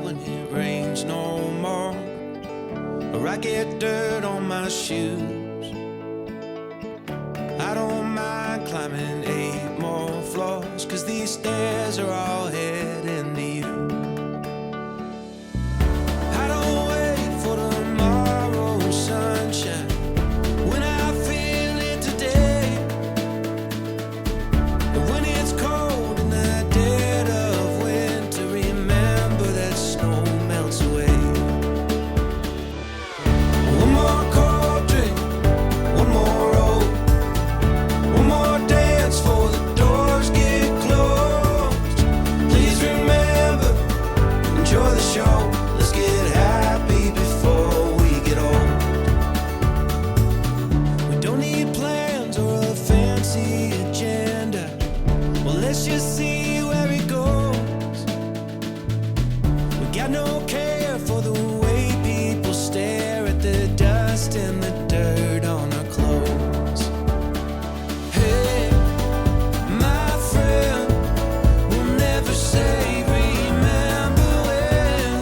when it rains no more, or I get dirt on my shoes. I don't mind climbing 8 more floors, 'cause these stairs are all heading to you. I don't wait for tomorrow's sunshine when I feel it today. And when it's cold in the dead of winter, remember that snow melts away. One more cold drink, one more roll, one more dance before the doors get closed. Please remember, enjoy the show. Let's get happy before we get old. We don't need plans or a fancy agenda. Well, let's just see where it goes. We got no care for the way people stare at the dust and the dirt on our clothes. Hey, my friend, we'll never say remember when,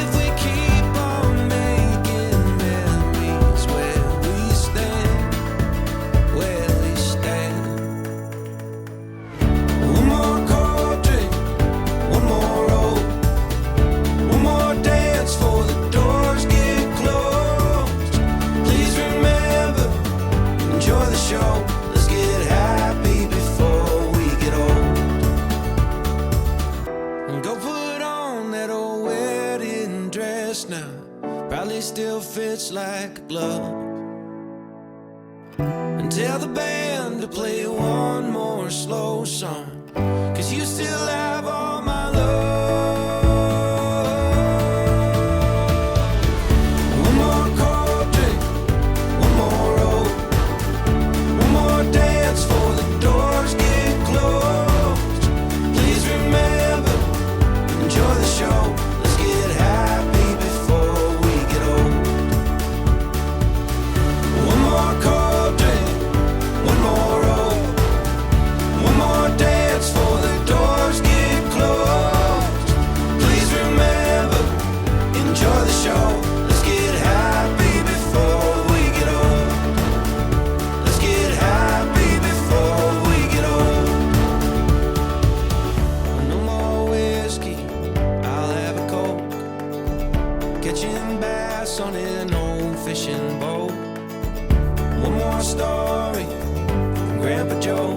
if we keep on making memories where we stand, where we stand. One more cold drink, one more roll, one more dance before the doors get closed. Please remember, enjoy the show. Let's get happy before we get old. And go put on that old wedding dress now. Probably still fits like a glove. And tell the band to play one more slow song, 'cause you still have all my love. One more cold drink, one more roll, one more dance before the doors get closed. Please remember, enjoy the show. Let's get happy before we get old. One more cold drink, one more roll, one more dance before the doors get closed. Please remember, enjoy the show. Let's get happy before we get old. Let's get happy before we get old. No more whiskey, I'll have a Coke. Catching bass on an old fishing boat. One more story from Grandpa Joe.